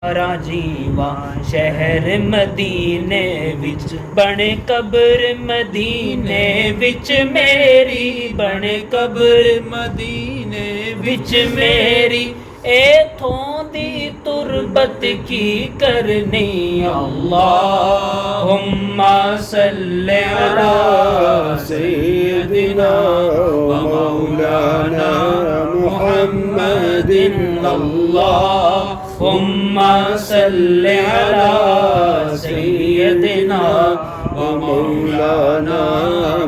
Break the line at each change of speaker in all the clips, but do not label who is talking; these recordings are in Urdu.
جیواں شہر مدینے وچ بنے قبر مدینے وچ میری بنے قبر مدینے وچ میری ایتھوں دی تربت کی کرنی اللہم صلی علی سیدنا و مولانا محمد اللہم صلی علی سیدنا و مولانا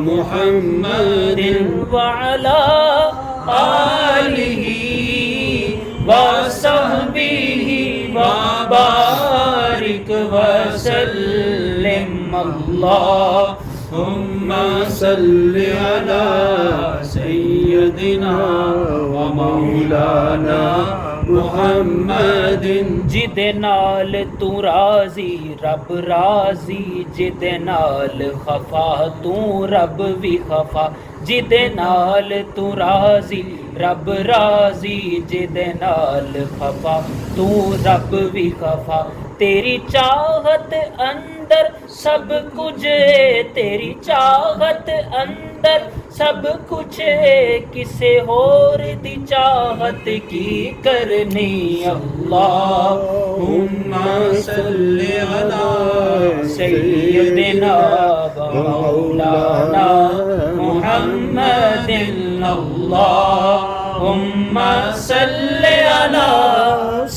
محمد وعلی آلہ وصحبہ وبارک وسلم اللہم صلی علی سیدنا و مولانا محمد جدے نال تو راضی رب راضی جدے نال خفا تو رب بھی خفا جدے نال تو راضی رب راضی جدے نال خفا تو رب بھی خفا تیری چاہت اندر سب کچھ ہے تیری چاہت اندر سب کچھ ہے کسے اور دی چاہت کی کرنی اللہم صلی علی سیدنا و مولانا محمد اللہم صلی علی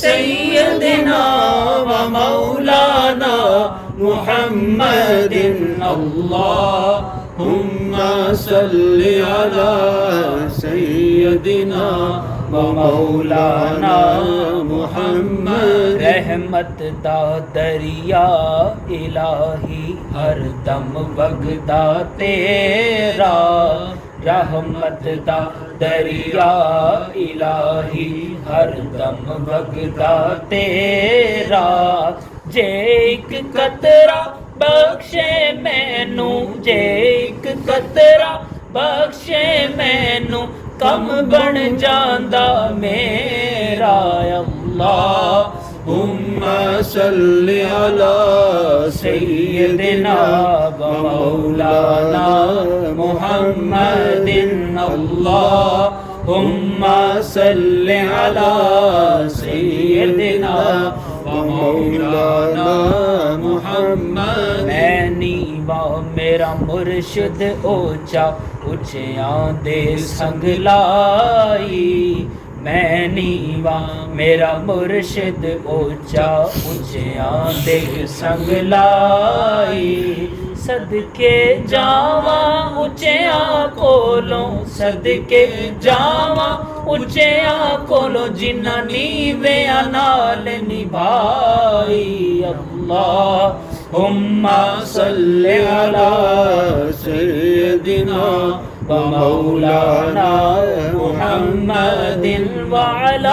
سیدنا و مولانا محمد اللہم صلی علی سیدنا و مولانا محمد رحمت دا دریا الہی ہر دم وگدا تیرا رحمت دا دریا الہی ہر دم وگدا تیرا جے ایک قطرہ بخشے مینو جے ایک قطرہ بخشے مینو کم بن جاندا میرا اللہم صلی علی سیدنا و مولانا محمد اللہم صلی علی سیدنا و مولانا محمد میں نیواں میرا مرشد اونچا اونچیاں دے سنگ لائی میں نیواں میرا مرشد اونچا اونچیاں دے سنگ لائی صدقے جاواں اونچیاں کولوں صدقے جاواں اونچیاں کولوں جنہاں نیویاں نال نبھائی اللہم صلی علی سیدنا و مولانا محمد وعلی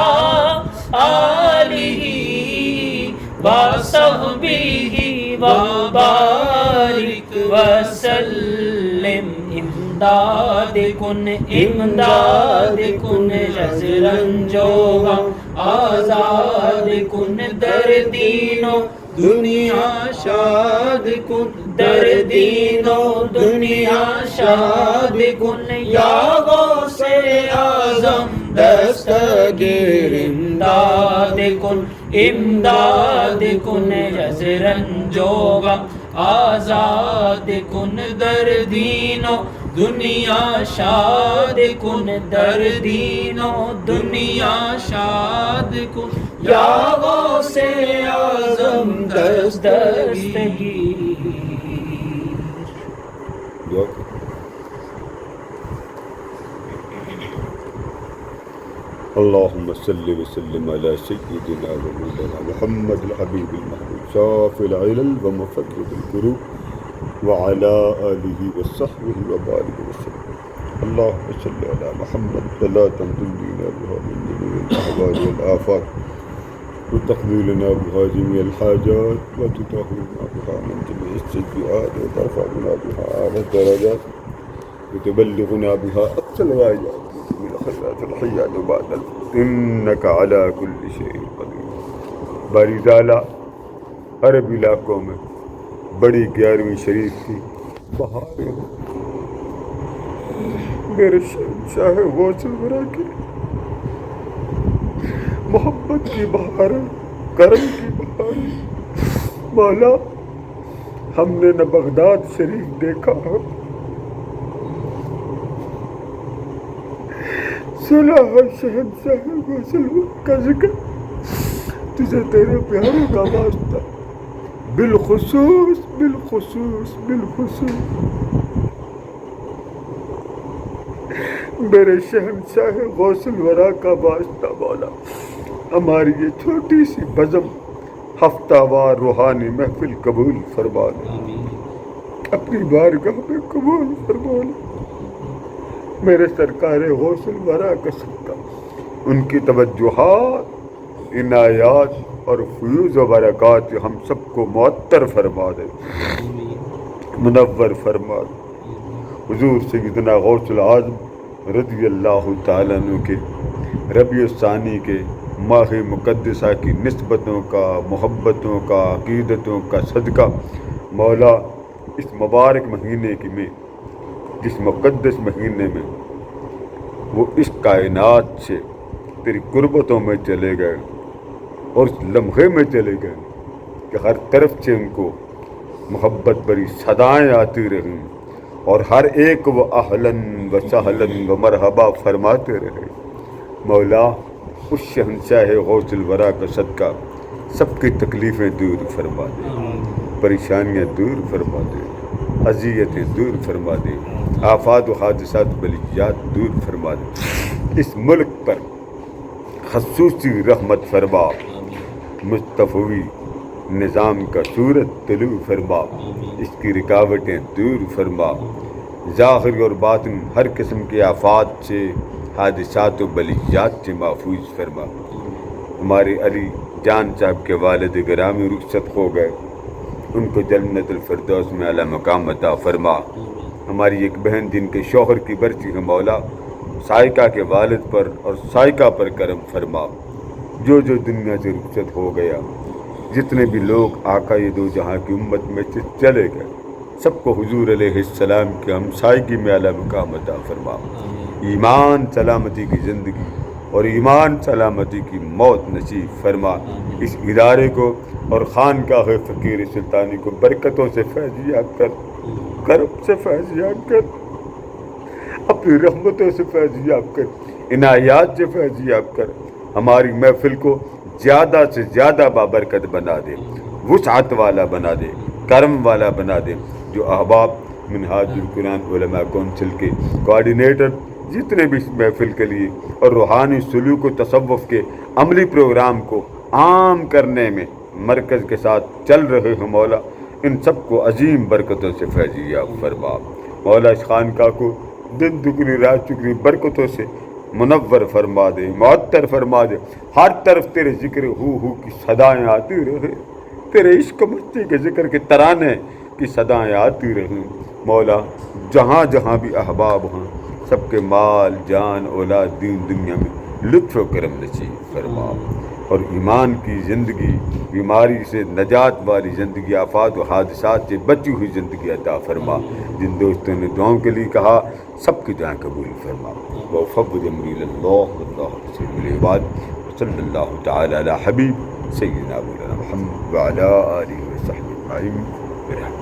آلہ وصحبہ وبارک وسلم امداد کن رنجو آزاد کن دردینو دنیا شاد کن دردینو دنیا شاد کن یا غوث اعظم دستگیر امداد کن رنجو آزاد کن دردینو دنیا شاد کن دردینو دنیا شاد کن یا غوث اعظم دستگیر
اللهم صل وسلم على سيدنا ومولانا محمد الحبيب المحبوب شافي العلل ومفرج الكروب وعلى آله وصحبه وبارك وسلم اللهم صل على محمد صلاة تنجينا بها من جميع الأهوال والآفات وتقضي لنا بها جميع الحاجات وتطهرنا بها من جميع السيئات وترفعنا بها أعلى الدرجات وتبلغنا بها أقصى الغايات من خيرات الحيات بعد إنك على كل شيء قدير. باری زالہ عرب علاقوں میں بڑی 11ویں شریف کی بہاریں میرے شہنشاہ غوث الورا کی محبت کی بہاریں، کرم کی بہاریں۔ مولا ہم نے نہ بغداد شریف دیکھا ہے، سنا ہے شہنشاہ غوث الورا کا ذکر، تجھے تیرے پیاروں کا واسطہ بالخصوص بالخصوص بالخصوص میرے شہنشاہ غوث الورا کا واسطہ مولا ہماری یہ چھوٹی سی بزم ہفتہ وار روحانی محفل قبول فرما لے، اپنی بارگاہ میں قبول فرما لے۔ میرے سرکار غوث الورا کا صدقہ ان کی توجہات، عنایات اور فیوز و برکات ہم سب کو معطر فرما دے، منور فرما دے۔ حضور سیدنا غوث العظم رضی اللہ تعالیٰ عنہ کے ربیع الثانی کے ماہ مقدسہ کی نسبتوں کا، محبتوں کا، عقیدتوں کا صدقہ مولا اس مبارک مہینے میں، جس مقدس مہینے میں وہ اس کائنات سے تیری قربتوں میں چلے گئے اور اس لمحے میں چلے گئے کہ ہر طرف سے ان کو محبت بری صدائیں آتی رہیں اور ہر ایک وہ اہلاً و سہلاً و مرحبا فرماتے رہے۔ مولا اس شہنشاہ غوث الورا کا صدقہ سب کی تکلیفیں دور فرما دے، پریشانیاں دور فرما دے، اذیتیں دور فرما دے، آفات و حادثات بلیات دور فرما دے۔ اس ملک پر خصوصی رحمت فرما، مصطفی نظام کا صورت طلوع فرما، اس کی رکاوٹیں دور فرما، ظاہر اور باطن ہر قسم کے آفات سے، حادثات و بلیات سے محفوظ فرما۔ ہمارے علی جان صاحب کے والد گرامی رخصت ہو گئے، ان کو جنت الفردوس میں اعلیٰ مقام عطا فرما۔ ہماری ایک بہن جن کے شوہر کی برسی ہے مولا سائقہ کے والد پر اور سائقہ پر کرم فرما۔ جو دنیا سے رخصت ہو گیا، جتنے بھی لوگ آقا یہ دو جہاں کی امت میں سے چلے گئے، سب کو حضور علیہ السلام کے ہمسائیگی میں اعلیٰ مقام عطا فرما۔ ایمان سلامتی کی زندگی اور ایمان سلامتی کی موت نصیب فرما۔ اس ادارے کو اور خانقاہ فقیر سلطانی کو برکتوں سے فیضیاب کر، کرم سے فیضیاب کر، اپنی رحمتوں سے فیضیاب کر، عنایات سے فیضیاب کر۔ ہماری محفل کو زیادہ سے زیادہ بابرکت بنا دے، وسعت والا بنا دے، کرم والا بنا دے۔ جو احباب منہاج القرآن علماء کونسل کے کوآرڈینیٹر جتنے بھی اس محفل کے لیے اور روحانی سلوک و تصوف کے عملی پروگرام کو عام کرنے میں مرکز کے ساتھ چل رہے ہیں مولا، ان سب کو عظیم برکتوں سے فیضیاب فرما۔ مولا اس خانقاہ کو دن دگنی رات چگنی برکتوں سے منور فرما دے، معطر فرما دے۔ ہر طرف تیرے ذکر ہو کی صدائیں آتی رہے، تیرے عشق مستی کے ذکر کے ترانے کی صدائیں آتی رہیں مولا۔ جہاں جہاں بھی احباب ہیں سب کے مال جان اولاد دین دنیا میں لطف و کرم نصیب فرما، اور ایمان کی زندگی، بیماری سے نجات والی زندگی، آفات و حادثات سے بچی ہوئی زندگی عطا فرما۔ جن دوستوں نے دعاؤں کے لیے کہا سب کی دعائیں قبول فرما۔ وفوض امری اللہ واللہ بصیر بالعباد، صلی اللہ تعالی علی حبیب سیدنا مولانا محمد وعلی آلہ وصحبہ اجمعین برحمتہ۔